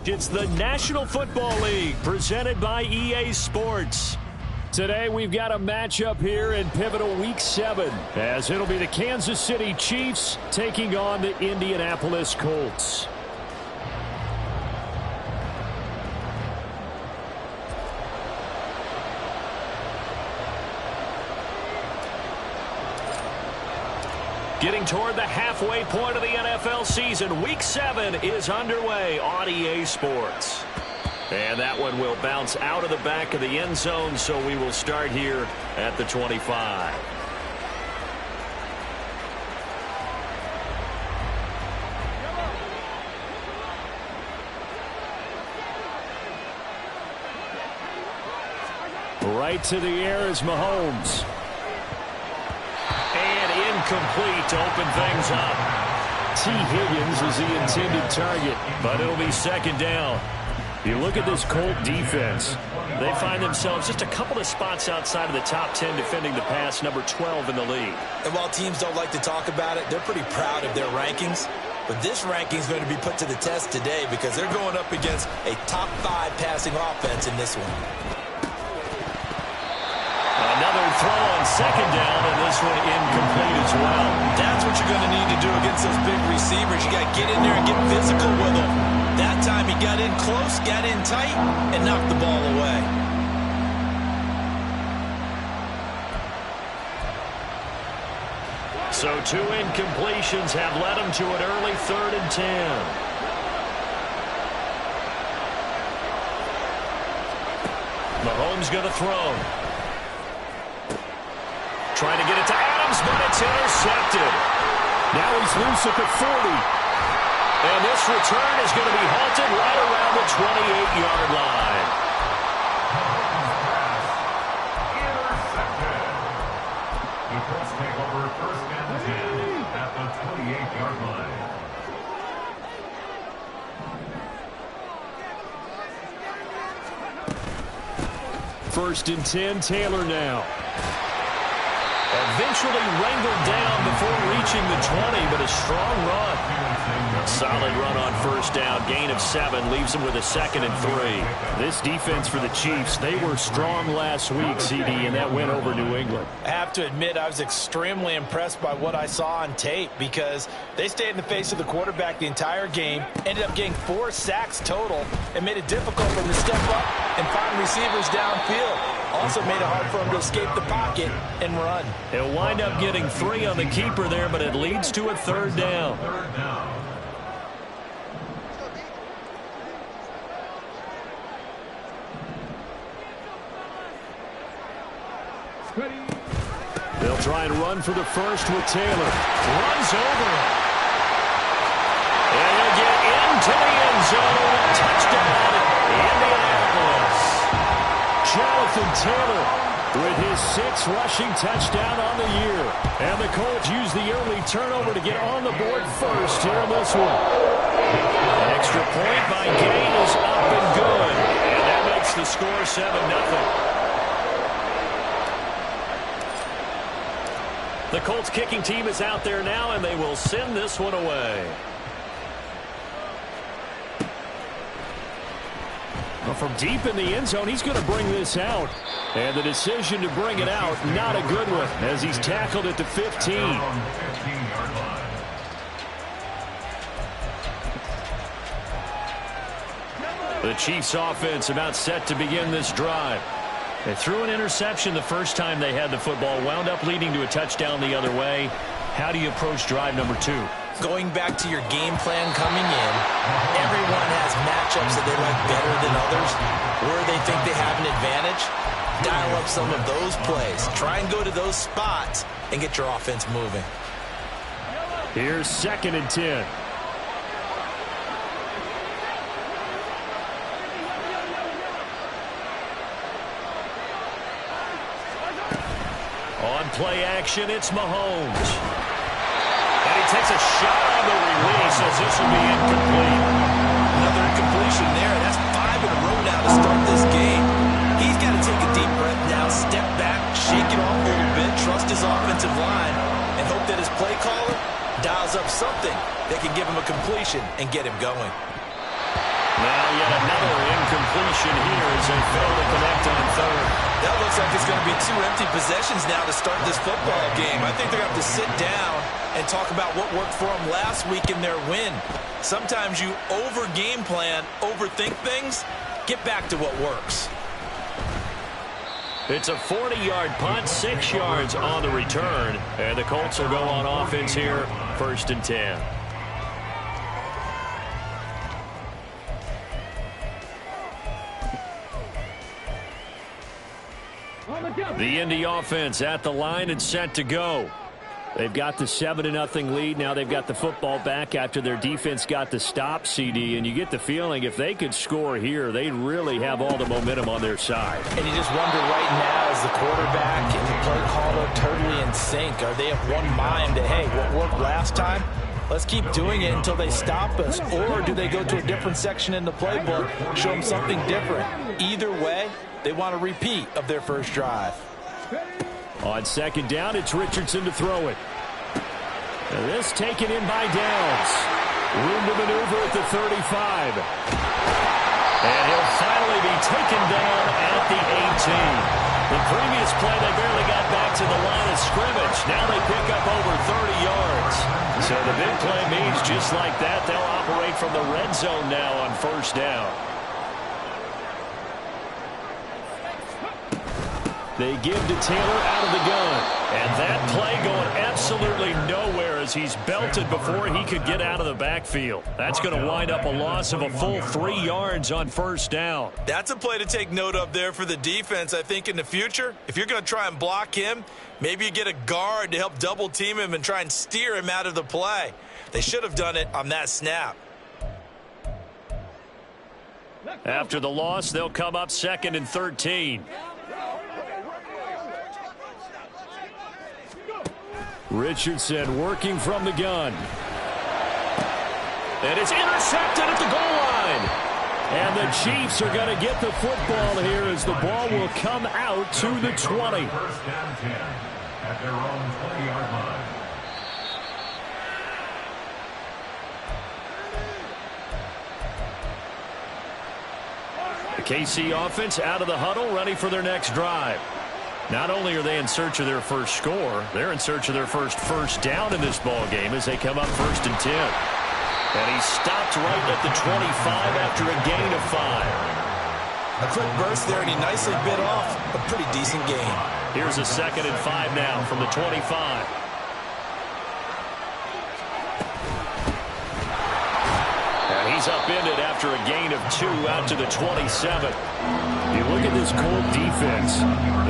It's the National Football League presented by EA Sports. Today we've got a matchup here in pivotal Week 7 as it'll be the Kansas City Chiefs taking on the Indianapolis Colts. Getting toward the halfway point of the NFL season, Week 7 is underway on EA Sports. And that one will bounce out of the back of the end zone, so we will start here at the 25. Right to the air is Mahomes. Incomplete to open things up. T. Higgins was the intended target, but it'll be second down. You look at this Colt defense. They find themselves just a couple of spots outside of the top 10 defending the pass, number 12 in the league. And while teams don't like to talk about it, they're pretty proud of their rankings. But this ranking is going to be put to the test today because they're going up against a top 5 passing offense in this one. Another throw on second down, and this one incomplete as well. That's what you're going to need to do against those big receivers. You got to get in there and get physical with them. That time he got in close, got in tight, and knocked the ball away. So 2 incompletions have led him to an early 3rd and 10. Mahomes going to throw. Trying to get it to Adams, but it's intercepted. Now he's loose at the 40. And this return is going to be halted right around the 28-yard line. Intercepted. The Colts take over 1st and 10 at the 28-yard line. First and 10, Taylor now. Eventually wrangled down before reaching the 20, but a strong run. Solid run on first down. Gain of 7 leaves them with a 2nd and 3. This defense for the Chiefs, they were strong last week, CD, and that went over New England. I have to admit I was extremely impressed by what I saw on tape because they stayed in the face of the quarterback the entire game, ended up getting 4 sacks total, and made it difficult for him to step up and find receivers downfield. Also made it hard for him to escape the pocket and run. He'll wind up getting 3 on the keeper there, but it leads to a 3rd down. They'll try and run for the first with Taylor. Runs over. And he'll get into the end zone. Touchdown, Indianapolis. Jonathan Taylor with his 6th rushing touchdown on the year. And the Colts use the early turnover to get on the board first here in this one. An extra point by Gain is up and good. And that makes the score 7-0. The Colts kicking team is out there now, and they will send this one away. Well, from deep in the end zone, he's going to bring this out. And the decision to bring it out, not a good one, as he's tackled at the 15. The Chiefs offense about set to begin this drive. They threw an interception the first time they had the football, wound up leading to a touchdown the other way. How do you approach drive number 2? Going back to your game plan coming in, everyone has matchups that they like better than others, where they think they have an advantage. Dial up some of those plays. Try and go to those spots and get your offense moving. Here's 2nd and 10. On play action, it's Mahomes. And he takes a shot on the release as this will be incomplete. Another incompletion there. That's 5 in a row now to start this game. He's got to take a deep breath now, step back, shake it off a little bit, trust his offensive line, and hope that his play caller dials up something that can give him a completion and get him going. Now yet another incompletion here as they fail to connect on third. That looks like it's going to be 2 empty possessions now to start this football game. I think they're going to have to sit down and talk about what worked for them last week in their win. Sometimes you over-game plan, overthink things. Get back to what works. It's a 40-yard punt, 6 yards on the return. And the Colts will go on offense here, 1st and 10. The Indy offense at the line and set to go. They've got the 7-0 lead. Now they've got the football back after their defense got the stop, CD. And you get the feeling if they could score here, they'd really have all the momentum on their side. And you just wonder right now, as the quarterback and the play caller totally in sync, are they of one mind that, hey, what worked last time? Let's keep doing it until they stop us. Or do they go to a different section in the playbook, show them something different? Either way, they want a repeat of their first drive. On 2nd down, it's Richardson to throw it. And this taken in by Downs. Room to maneuver at the 35. And he'll finally be taken down at the 18. The previous play, they barely got back to the line of scrimmage. Now they pick up over 30 yards. So the big play means just like that, they'll operate from the red zone now on 1st down. They give to Taylor out of the gun. And that play going absolutely nowhere as he's belted before he could get out of the backfield. That's going to wind up a loss of a full 3 yards on 1st down. That's a play to take note of there for the defense. I think in the future, if you're going to try and block him, maybe you get a guard to help double team him and try and steer him out of the play. They should have done it on that snap. After the loss, they'll come up 2nd and 13. Richardson working from the gun. And it's intercepted at the goal line. And the Chiefs are going to get the football here as the ball will come out to the 20. 1st down 10 at their own 20-yard line. The KC offense out of the huddle, ready for their next drive. Not only are they in search of their first score, they're in search of their first down in this ball game as they come up 1st and 10. And he stopped right at the 25 after a gain of 5. A quick burst there, and he nicely bit off a pretty decent gain. Here's a 2nd and 5 now from the 25. And he's upended after a gain of 2 out to the 27. You look at this Colt defense.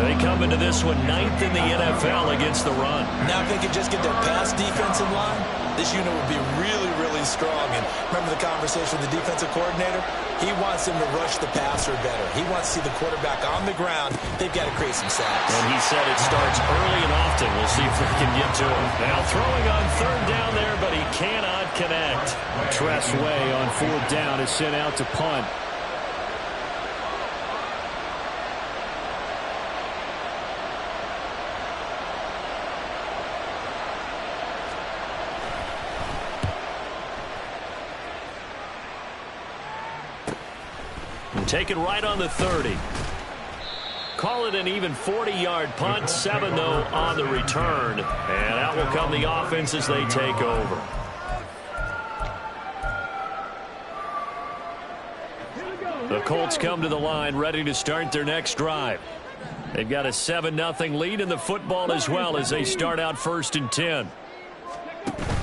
They come into this one 9th in the NFL against the run. Now if they could just get their pass defense in line, this unit would be really, really strong. And remember the conversation with the defensive coordinator? He wants them to rush the passer better. He wants to see the quarterback on the ground. They've got to create some sacks. And he said it starts early and often. We'll see if they can get to him. Now throwing on 3rd down there, but he cannot connect. Tress Way on 4th down is sent out to punt. Take it right on the 30. Call it an even 40-yard punt. 7, though, on the return. And out will come the offense as they take over. The Colts come to the line ready to start their next drive. They've got a 7-0 lead in the football as well as they start out 1st and 10.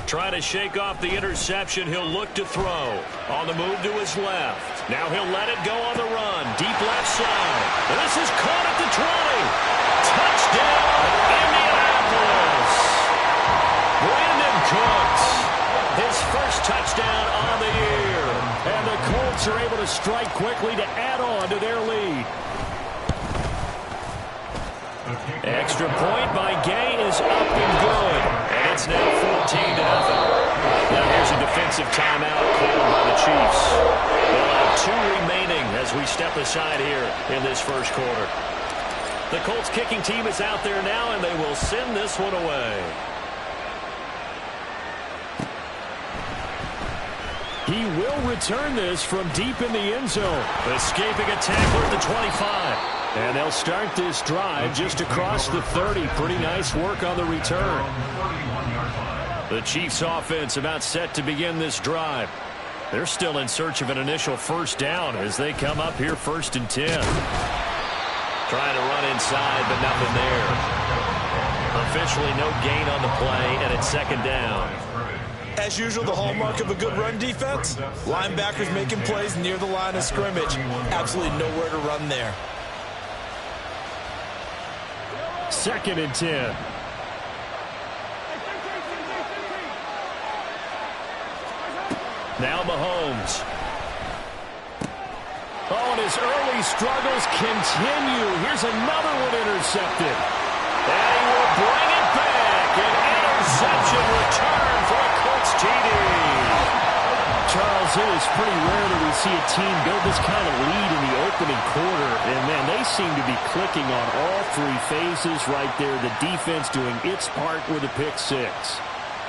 Trying to shake off the interception. He'll look to throw. On the move to his left. Now he'll let it go on the run. Deep left side. And this is caught at the 20. Touchdown, Indianapolis. Brandon Cooks. His first touchdown on the year. And the Colts are able to strike quickly to add on to their lead. Extra point by Gay is up and good. And it's now 14-0. Now here's a defensive timeout called by the Chiefs. They'll have 2 remaining as we step aside here in this first quarter. The Colts kicking team is out there now, and they will send this one away. He will return this from deep in the end zone. Escaping a tackler at the 25. And they'll start this drive just across the 30. Pretty nice work on the return. The Chiefs offense about set to begin this drive. They're still in search of an initial first down as they come up here 1st and 10. Trying to run inside, but nothing there. Officially no gain on the play, and it's 2nd down. As usual, the hallmark of a good run defense, linebackers making plays near the line of scrimmage. Absolutely nowhere to run there. 2nd and 10. Now Mahomes. Oh, and his early struggles continue. Here's another one intercepted. And he will bring it back. An interception return for a Colts TD. Charles, it is pretty rare that we see a team build this kind of lead in the opening quarter. And, man, they seem to be clicking on all 3 phases right there. The defense doing its part with a pick 6.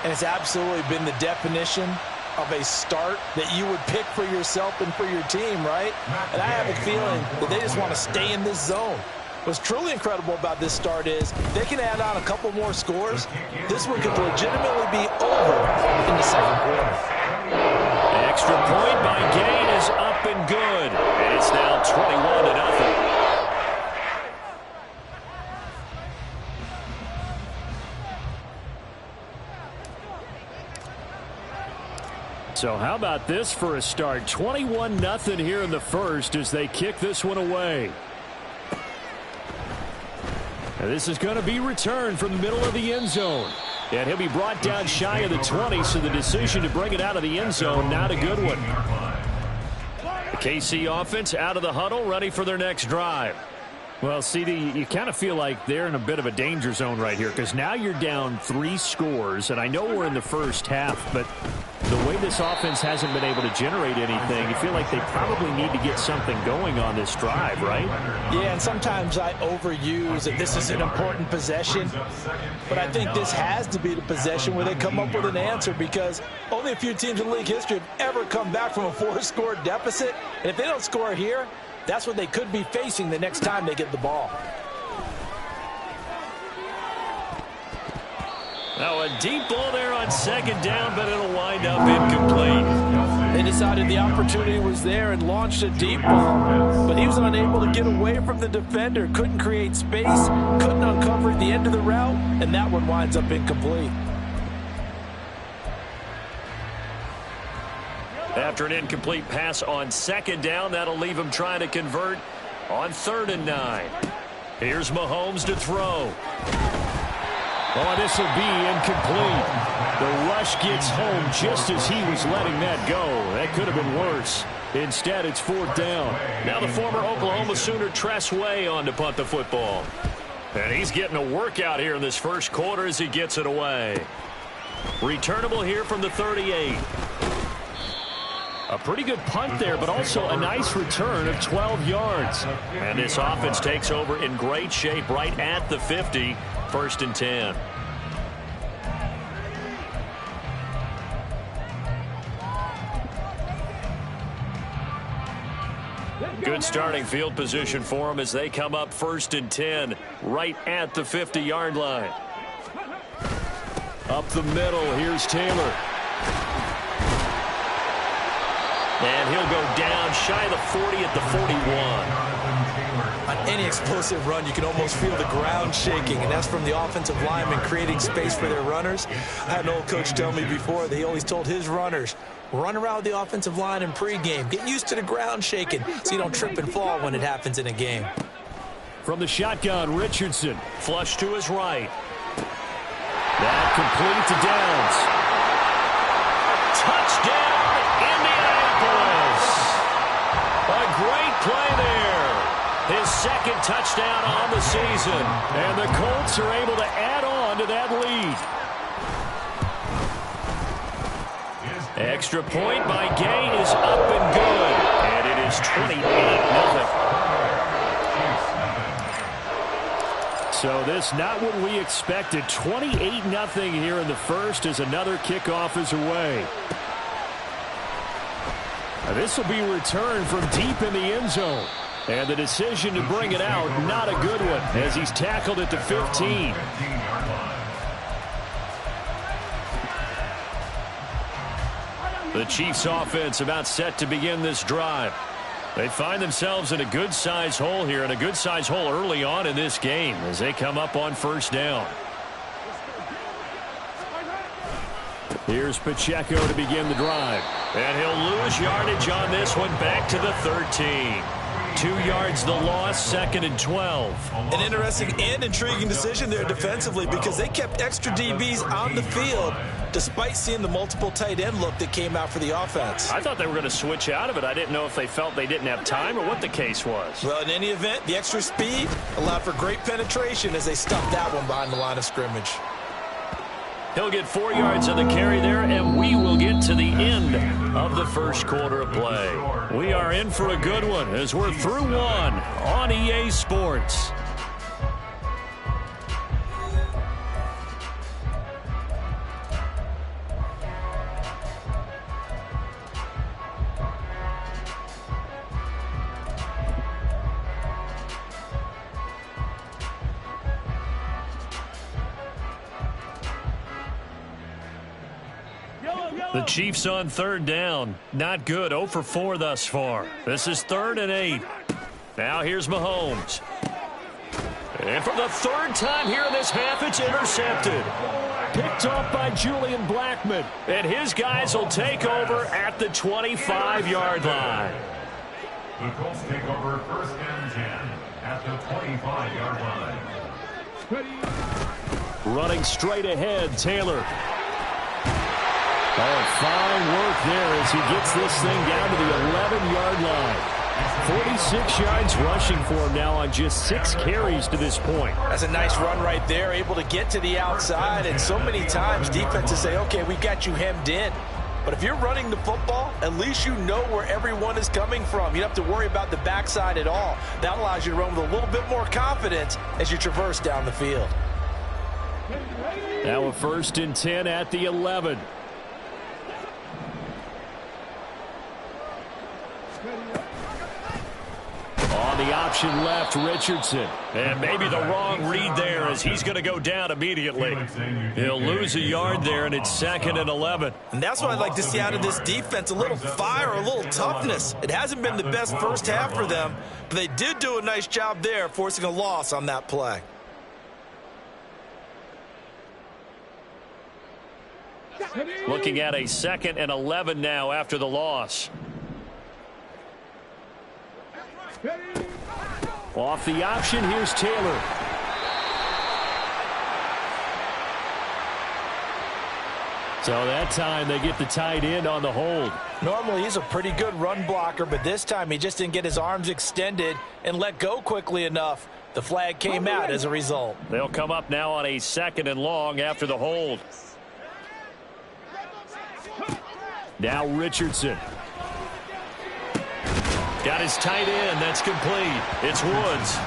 And it's absolutely been the definition of a start that you would pick for yourself and for your team, right? And I have a feeling that they just want to stay in this zone. What's truly incredible about this start is they can add on a couple more scores. This one could legitimately be over in the 2nd quarter. Extra point by Gain is up and good. And it's now 21-0. So how about this for a start? 21-0 here in the first as they kick this one away. And this is going to be returned from the middle of the end zone. And he'll be brought down shy of the 20, so the decision to bring it out of the end zone, not a good one. The KC offense out of the huddle, ready for their next drive. Well, CD, you kind of feel like they're in a bit of a danger zone right here because now you're down 3 scores, and I know we're in the first half, but the way this offense hasn't been able to generate anything, you feel like they probably need to get something going on this drive, right? Yeah, and sometimes I overuse that this is an important possession, but I think this has to be the possession where they come up with an answer because only a few teams in league history have ever come back from a 4-score deficit, and if they don't score here, that's what they could be facing the next time they get the ball. Now a deep ball there on 2nd down, but it'll wind up incomplete. They decided the opportunity was there and launched a deep ball, but he was unable to get away from the defender, couldn't create space, couldn't uncover the end of the route, and that one winds up incomplete. After an incomplete pass on 2nd down, that'll leave him trying to convert on 3rd and 9. Here's Mahomes to throw. Oh, this will be incomplete. The rush gets home just as he was letting that go. That could have been worse. Instead, it's 4th down. Now the former Oklahoma Sooner Tress Way on to punt the football. And he's getting a workout here in this first quarter as he gets it away. Returnable here from the 38. A pretty good punt there, but also a nice return of 12 yards. And this offense takes over in great shape right at the 50, 1st and 10. Good starting field position for them as they come up 1st and 10, right at the 50-yard line. Up the middle, here's Taylor. And he'll go down shy of the 40 at the 41. On any explosive run, you can almost feel the ground shaking, and that's from the offensive linemen creating space for their runners. I had an old coach tell me before that he always told his runners, run around the offensive line in pregame. Get used to the ground shaking so you don't trip and fall when it happens in a game. From the shotgun, Richardson. Flush to his right. That complete to Downs. Touchdown, Indianapolis. A great play there. His 2nd touchdown on the season. And the Colts are able to add on to that lead. Extra point by Gay is up and good. And it is 28-0. So this not what we expected. 28-0 here in the first as another kickoff is away. This will be returned from deep in the end zone. And the decision to bring it out, not a good one, as he's tackled at the 15. The Chiefs offense about set to begin this drive. They find themselves in a good-sized hole here, and a good-sized hole early on in this game as they come up on first down. Here's Pacheco to begin the drive. And he'll lose yardage on this one, back to the 13. 2 yards the loss, 2nd and 12. An interesting and intriguing decision there defensively because they kept extra DBs on the field despite seeing the multiple tight end look that came out for the offense. I thought they were going to switch out of it. I didn't know if they felt they didn't have time or what the case was. Well, in any event, the extra speed allowed for great penetration as they stuffed that one behind the line of scrimmage. He'll get 4 yards on the carry there, and we will get to the end of the first quarter of play. We are in for a good one as we're through one on EA Sports. The Chiefs on third down. Not good. 0 for 4 thus far. This is 3rd and 8. Now here's Mahomes. And for the 3rd time here in this half, it's intercepted. Picked off by Julian Blackmon. And his guys will take over at the 25-yard line. The Colts take over 1st and 10 at the 25-yard line. Running straight ahead, Taylor. Oh, fine work there as he gets this thing down to the 11-yard line. 46 yards rushing for him now on just 6 carries to this point. That's a nice run right there, able to get to the outside. And so many times defenses say, okay, we've got you hemmed in. But if you're running the football, at least you know where everyone is coming from. You don't have to worry about the backside at all. That allows you to run with a little bit more confidence as you traverse down the field. Now a 1st and 10 at the 11. On the option left, Richardson. And maybe the wrong read there as he's going to go down immediately. He'll lose a yard there, and it's 2nd and 11. And that's what I'd like to see out of this defense, a little fire, a little toughness. It hasn't been the best first half for them, but they did do a nice job there, forcing a loss on that play. Looking at a 2nd and 11 now after the loss. Off the option, here's Taylor. So that time they get the tight end on the hold. Normally he's a pretty good run blocker, but this time he just didn't get his arms extended and let go quickly enough. The flag came out as a result. They'll come up now on a 2nd and long after the hold. Now Richardson. Got his tight end. That's complete. It's Woods.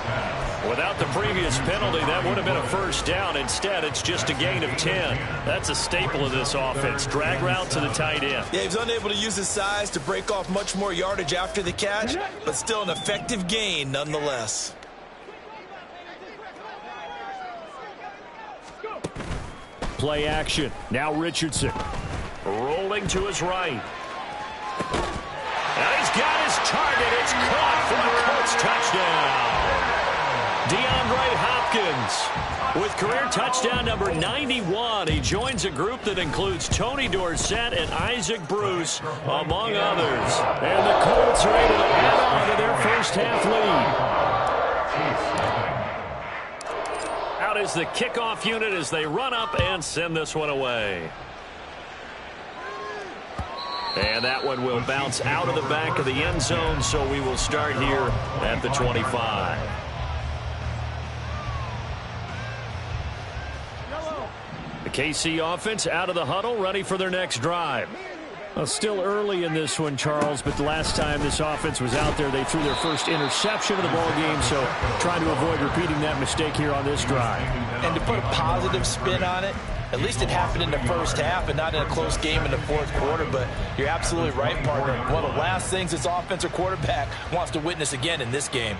Without the previous penalty, that would have been a first down. Instead, it's just a gain of 10. That's a staple of this offense. Drag route to the tight end. Yeah, he was unable to use his size to break off much more yardage after the catch, but still an effective gain nonetheless. Play action. Now Richardson. Rolling to his right. And he's got his target. It's caught for a Colts touchdown. DeAndre Hopkins with career touchdown number 91. He joins a group that includes Tony Dorsett and Isaac Bruce, among others. And the Colts are able to add on to their first half lead. Out is the kickoff unit as they run up and send this one away. And that one will bounce out of the back of the end zone, so we will start here at the 25. The KC offense out of the huddle, ready for their next drive. Well, still early in this one, Charles, but the last time this offense was out there, they threw their first interception of the ball game, so trying to avoid repeating that mistake here on this drive. And to put a positive spin on it, At least it happened in the first half and not in a close game in the fourth quarter. But you're absolutely right, partner. One of the last things this offensive quarterback wants to witness again in this game.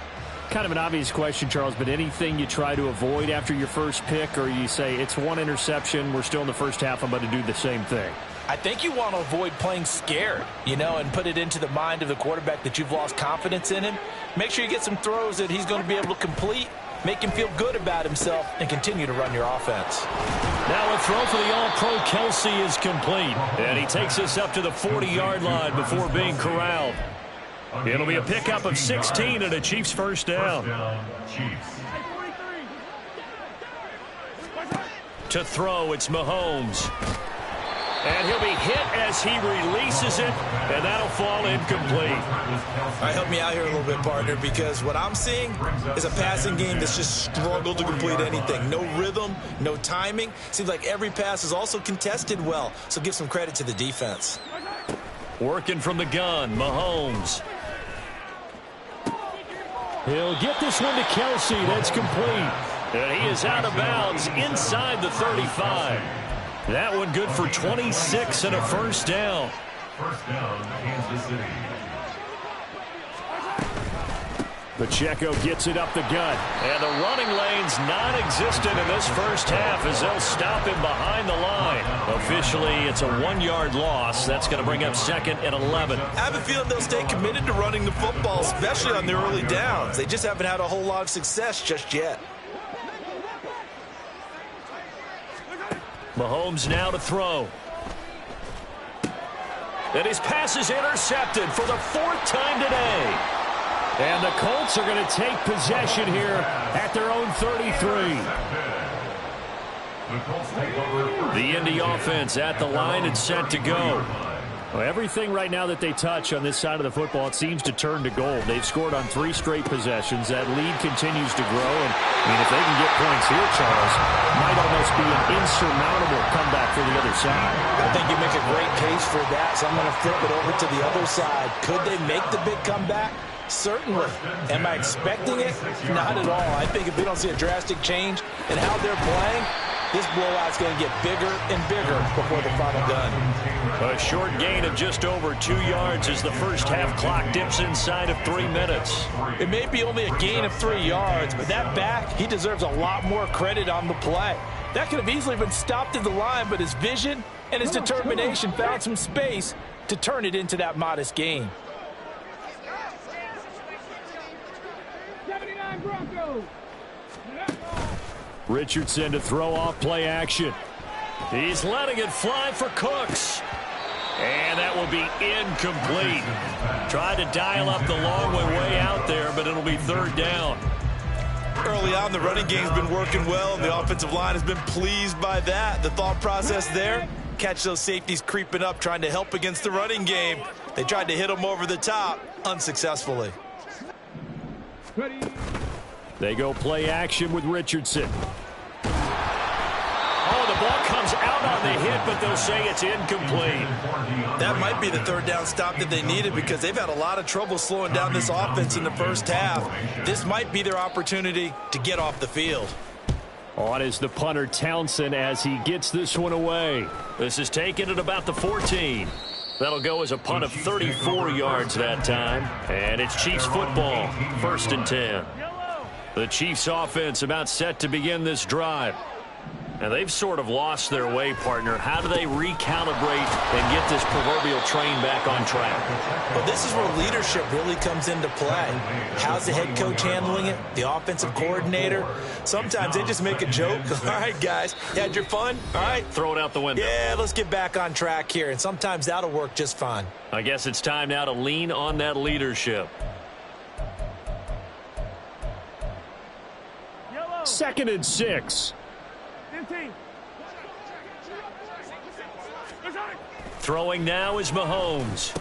Kind of an obvious question, Charles, but anything you try to avoid after your first pick, or you say it's one interception, we're still in the first half, I'm about to do the same thing? I think you want to avoid playing scared, and put it into the mind of the quarterback that you've lost confidence in him. Make sure you get some throws that he's going to be able to complete, make him feel good about himself, and continue to run your offense. Now a throw for the All-Pro Kelsey is complete, and he takes us up to the 40-yard line before being corralled. It'll be a pickup of 16 and a Chiefs first down. To throw, it's Mahomes. And he'll be hit as he releases it, and that'll fall incomplete. All right, help me out here a little bit, partner, because what I'm seeing is a passing game that's just struggled to complete anything. No rhythm, no timing. Seems like every pass is also contested well, so give some credit to the defense. Working from the gun, Mahomes. He'll get this one to Kelsey. That's complete. And he is out of bounds inside the 35. That one good for 26 and a first down. First down, Kansas City. Pacheco gets it up the gut. And the running lane's non-existent in this first half as they'll stop him behind the line. Officially, it's a 1-yard loss. That's going to bring up 2nd and 11. I have a feeling they'll stay committed to running the football, especially on their early downs. They just haven't had a whole lot of success just yet. Mahomes now to throw. And his pass is intercepted for the 4th time today. And the Colts are going to take possession here at their own 33. The Indy offense at the line and set to go. Well, everything right now that they touch on this side of the football, it seems to turn to gold. They've scored on 3 straight possessions. That lead continues to grow. And, if they can get points here, Charles, might almost be an insurmountable comeback for the other side. I think you make a great case for that, so I'm going to flip it over to the other side. Could they make the big comeback? Certainly. Am I expecting it? Not at all. I think if we don't see a drastic change in how they're playing, this blowout's going to get bigger and bigger before the final gun. A short gain of just over 2 yards as the first half clock dips inside of 3 minutes. It may be only a gain of 3 yards, but that back, he deserves a lot more credit on the play. That could have easily been stopped at the line, but his vision and his determination found some space to turn it into that modest gain. 79 Broncos. Richardson to throw off play action. He's letting it fly for Cooks. And that will be incomplete. Tried to dial up the long way out there, but it'll be 3rd down. Early on, the running game's been working well, and the offensive line has been pleased by that. The thought process there, catch those safeties creeping up, trying to help against the running game. They tried to hit them over the top, unsuccessfully. They go play action with Richardson. Oh, the ball comes out on the hit, but they'll say it's incomplete. That might be the 3rd down stop that they needed because they've had a lot of trouble slowing down this offense in the first half. This might be their opportunity to get off the field. On is the punter Townsend as he gets this one away. This is taken at about the 14. That'll go as a punt of 34 yards that time. And it's Chiefs football, 1st and 10. The Chiefs offense about set to begin this drive. And they've sort of lost their way, partner. How do they recalibrate and get this proverbial train back on track? Well, this is where leadership really comes into play. How's the head coach handling it? The offensive coordinator? Sometimes they just make a joke. All right, guys, you had your fun? All right. Throw it out the window. Yeah, let's get back on track here. And sometimes that'll work just fine. I guess it's time now to lean on that leadership. 2nd and 6. 15. Throwing now is Mahomes.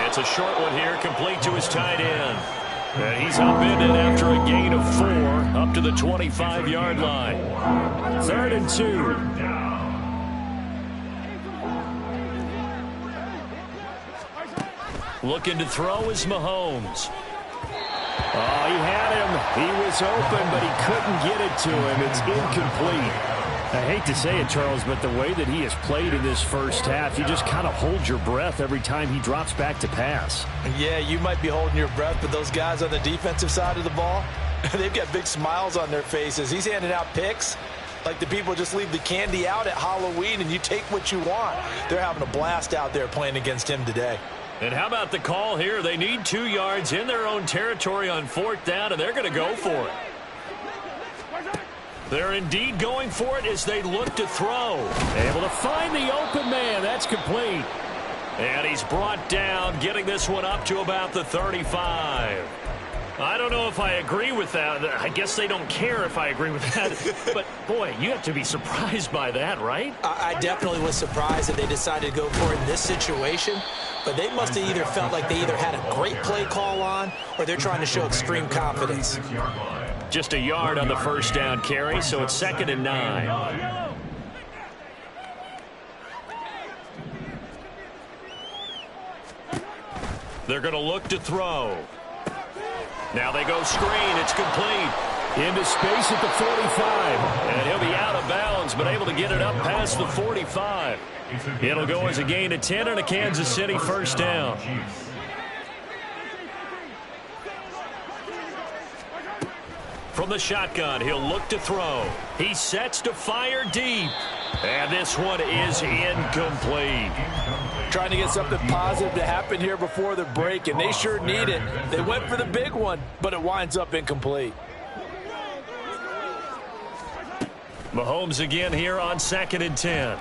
It's a short one here, complete to his tight end. And he's upended after a gain of 4, up to the 25-yard line. 3rd and 2. Looking to throw is Mahomes. Oh, he had him. He was open, but he couldn't get it to him. It's incomplete. I hate to say it, Charles, but the way that he has played in this first half, you just kind of hold your breath every time he drops back to pass. Yeah, you might be holding your breath, but those guys on the defensive side of the ball, they've got big smiles on their faces. He's handing out picks like the people just leave the candy out at Halloween and you take what you want. They're having a blast out there playing against him today. And how about the call here? They need 2 yards in their own territory on 4th down, and they're going to go for it. They're indeed going for it as they look to throw. Able to find the open man. That's complete. And he's brought down, getting this one up to about the 35. I don't know if I agree with that. I guess they don't care if I agree with that. But, boy, you have to be surprised by that, right? I definitely was surprised that they decided to go for it in this situation. But they must have either felt like they either had a great play call on or they're trying to show extreme confidence. Just a yard on the first down carry, so it's 2nd and 9. They're going to look to throw. Now they go screen. It's complete. Into space at the 45. And he'll be out of bounds, but able to get it up past the 45. It'll go as a gain of 10 and a Kansas City first down. From the shotgun, he'll look to throw. He sets to fire deep. And this one is incomplete. Trying to get something positive to happen here before the break, and they sure need it. They went for the big one, but it winds up incomplete. Mahomes again here on 2nd and 10.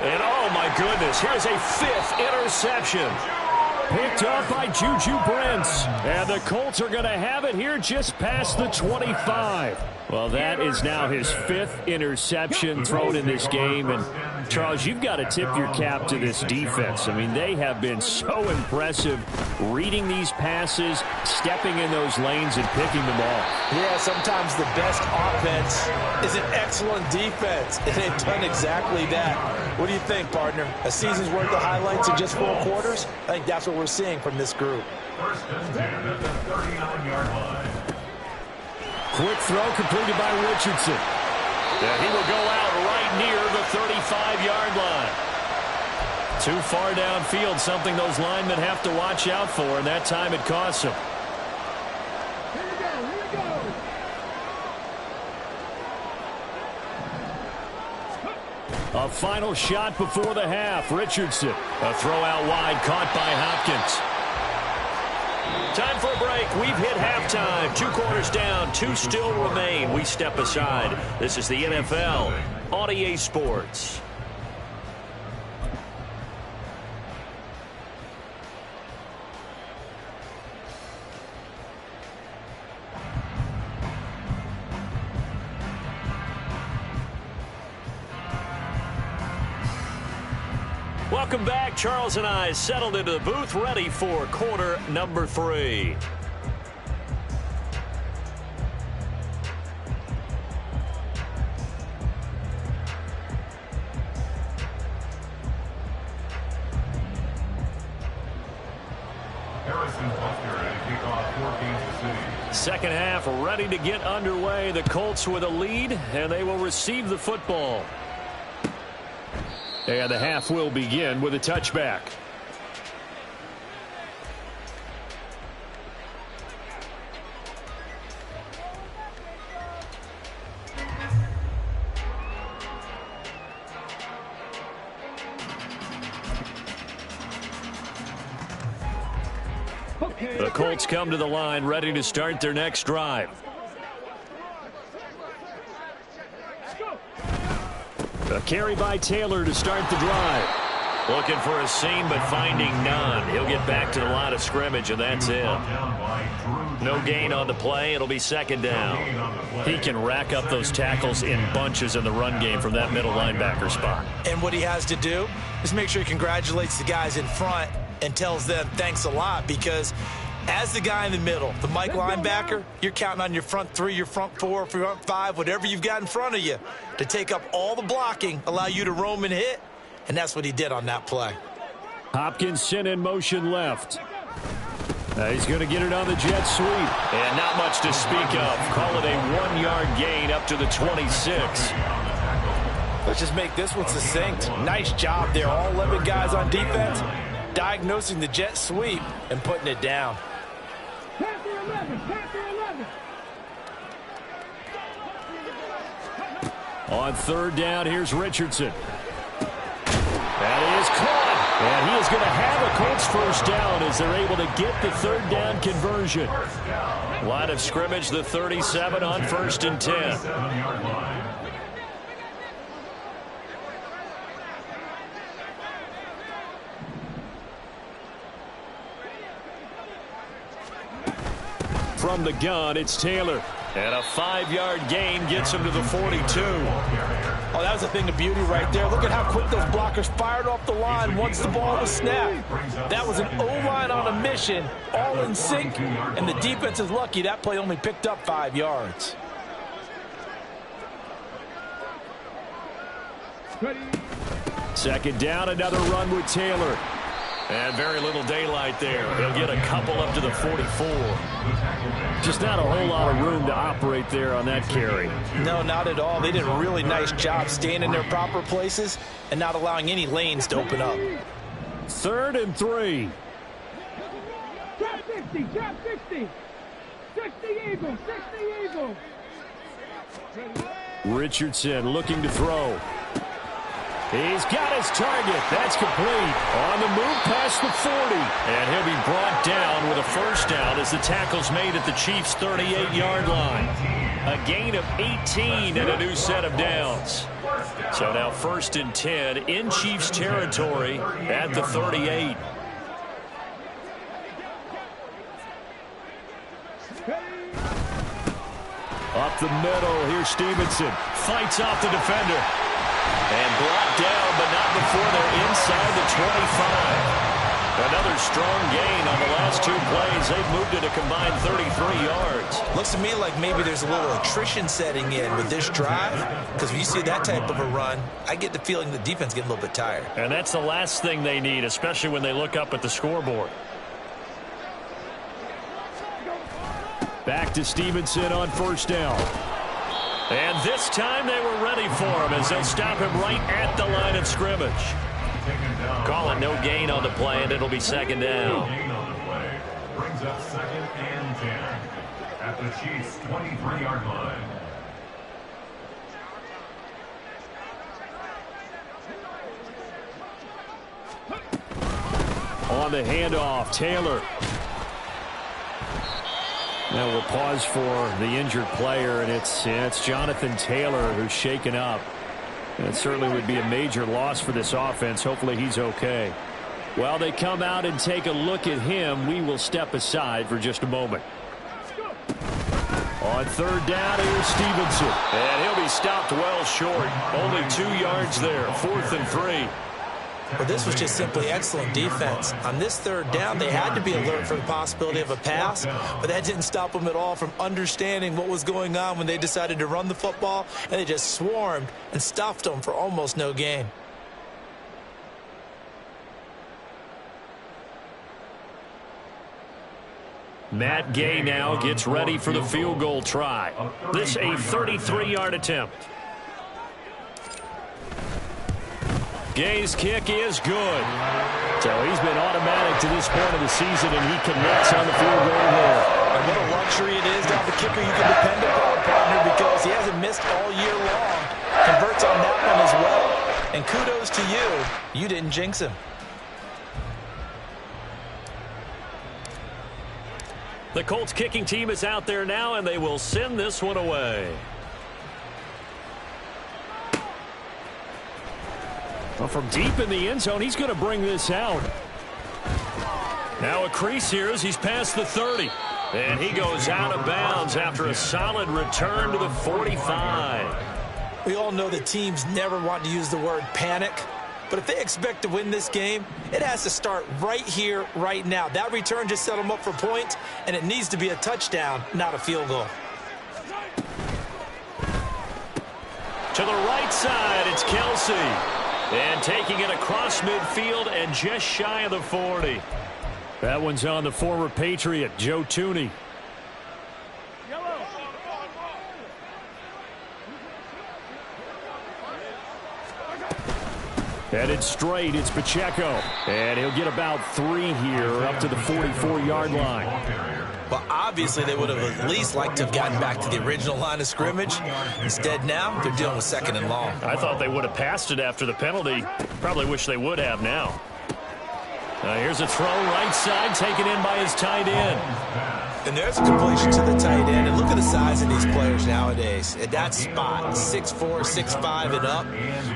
And oh my goodness, here's a 5th interception. Picked up by Juju Brents. And the Colts are going to have it here just past the 25. Well, that is now his 5th interception thrown in this game. And, Charles, you've got to tip your cap to this defense. I mean, they have been so impressive reading these passes, stepping in those lanes, and picking them off. Yeah, sometimes the best offense is an excellent defense, and they've done exactly that. What do you think, partner? A season's worth of highlights in just 4 quarters? I think that's what we're seeing from this group. 1st and 10 at the 39-yard line. Quick throw completed by Richardson. And he will go out right near the 35-yard line. Too far downfield, something those linemen have to watch out for, and that time it costs them. A final shot before the half. Richardson. A throw out wide, caught by Hopkins. Time for a break. We've hit halftime. 2 quarters down. 2 still remain. We step aside. This is the NFL on EA Sports. Welcome back. Charles and I settled into the booth, ready for quarter number 3. Second half ready to get underway. The Colts with a lead, and they will receive the football. And the half will begin with a touchback. The Colts come to the line, ready to start their next drive. A carry by Taylor to start the drive. Looking for a seam, but finding none. He'll get back to the line of scrimmage, and that's it. No gain on the play. It'll be 2nd down. He can rack up those tackles in bunches in the run game from that middle linebacker spot. And what he has to do is make sure he congratulates the guys in front and tells them thanks a lot, because as the guy in the middle, the Mike linebacker, you're counting on your front 3, your front 4, front 5, whatever you've got in front of you to take up all the blocking, allow you to roam and hit, and that's what he did on that play. Hopkins sent in motion left. He's going to get it on the jet sweep. And not much to speak of. Call it a 1-yard gain up to the 26. Let's just make this one succinct. Nice job there. All 11 guys on defense diagnosing the jet sweep and putting it down. Panther 11, Panther 11. On third down, here's Richardson. That is caught. And he is going to have a Colts first down as they're able to get the third down conversion. Line of scrimmage, the 37 on 1st and 10. From the gun, it's Taylor. And a 5-yard gain gets him to the 42. Oh, that was a thing of beauty right there. Look at how quick those blockers fired off the line once the ball was snapped. That was an O-line on a mission, all in sync, and the defense is lucky that play only picked up 5 yards. Second down, another run with Taylor. And very little daylight there. He'll get a couple up to the 44. Just not a whole lot of room to operate there on that carry. No, not at all. They did a really nice job staying in their proper places and not allowing any lanes to open up. 3rd and 3. Trap 60, trap 60. 60 Eagle, 60 Eagle. Richardson looking to throw. He's got his target. That's complete. On the move past the 40. And he'll be brought down with a first down as the tackle's made at the Chiefs' 38-yard line. A gain of 18 and a new set of downs. So now 1st and 10 in Chiefs territory at the 38. Up the middle, here's Stevenson. Fights off the defender. And blocked down, but not before they're inside the 25. Another strong gain on the last 2 plays. They've moved it a combined 33 yards. Looks to me like maybe there's a little attrition setting in with this drive, because when you see that type of a run, I get the feeling the defense getting a little bit tired. And that's the last thing they need, especially when they look up at the scoreboard. Back to Stevenson on first down. And this time they were ready for him as they'll stop him right at the line of scrimmage. Call it no gain on the play, and it'll be 2nd down. Gain on the play brings up 2nd and 10 at the Chiefs' 23-yard line. On the handoff, Taylor. Now we'll pause for the injured player, and it's Jonathan Taylor who's shaken up. That certainly would be a major loss for this offense. Hopefully he's okay. While they come out and take a look at him, we will step aside for just a moment. On third down, here's Stevenson. And he'll be stopped well short. Only 2 yards there, 4th and 3. Well, this was just simply excellent defense. On this third down, they had to be alert for the possibility of a pass, but that didn't stop them at all from understanding what was going on when they decided to run the football, and they just swarmed and stuffed them for almost no gain. Matt Gay now gets ready for the field goal try. This a 33-yard attempt. Gay's kick is good. So he's been automatic to this point of the season, and he connects on the field goal there. And what a luxury it is to have a kicker you can depend upon, partner, because he hasn't missed all year long. Converts on that one as well. And kudos to you. You didn't jinx him. The Colts kicking team is out there now, and they will send this one away. Well, from deep in the end zone, he's going to bring this out. Now a crease here as he's past the 30. And he goes out of bounds after a solid return to the 45. We all know that teams never want to use the word panic. But if they expect to win this game, it has to start right here, right now. That return just set them up for points, and it needs to be a touchdown, not a field goal. To the right side, it's Kelsey. And taking it across midfield and just shy of the 40. That one's on the former Patriot, Joe Tooney. Headed straight, it's Pacheco. And he'll get about 3 here up to the 44-yard line. Well, obviously they would have at least liked to have gotten back to the original line of scrimmage. Instead now, they're dealing with 2nd and long. I thought they would have passed it after the penalty. Probably wish they would have now. Here's a throw right side, taken in by his tight end. And there's a completion to the tight end. And look at the size of these players nowadays. At that spot, 6'4", 6'5", and up.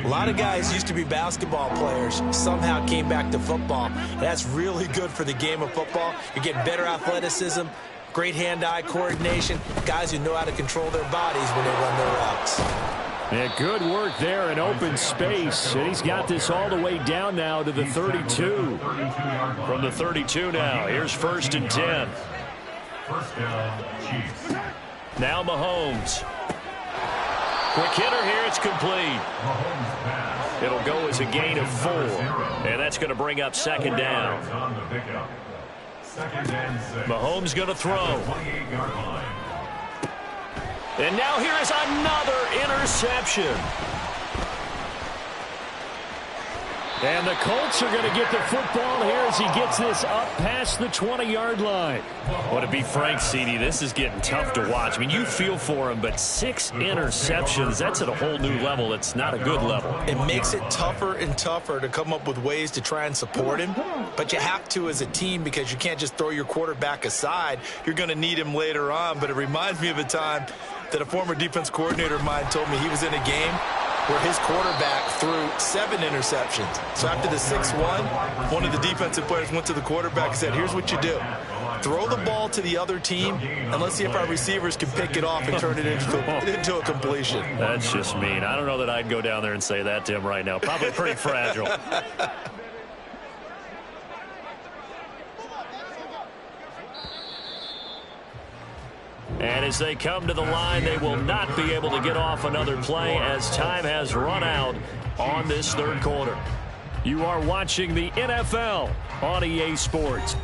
A lot of guys used to be basketball players, somehow came back to football. And that's really good for the game of football. You're getting better athleticism, great hand-eye coordination, guys who know how to control their bodies when they run their routes. Yeah, good work there in open space. And he's got this all the way down now to the 32. From the 32 now, here's 1st and 10. First down, Chiefs. Now Mahomes. Quick hitter here, it's complete. It'll go as a gain of 4. And that's going to bring up 2nd down. Mahomes going to throw. And now here is another interception. And the Colts are going to get the football here as he gets this up past the 20-yard line. Well, to be frank, CD, this is getting tough to watch. I mean, you feel for him, but 6 interceptions, that's at a whole new level. It's not a good level. It makes it tougher and tougher to come up with ways to try and support him. But you have to as a team because you can't just throw your quarterback aside. You're going to need him later on. But it reminds me of a time that a former defense coordinator of mine told me he was in a game where his quarterback threw 7 interceptions. So after the 6-1, one of the defensive players went to the quarterback and said, here's what you do. Throw the ball to the other team, and let's see if our receivers can pick it off and turn it into a completion. That's just mean. I don't know that I'd go down there and say that to him right now. Probably pretty fragile. And as they come to the line, they will not be able to get off another play as time has run out on this 3rd quarter. You are watching the NFL on EA Sports.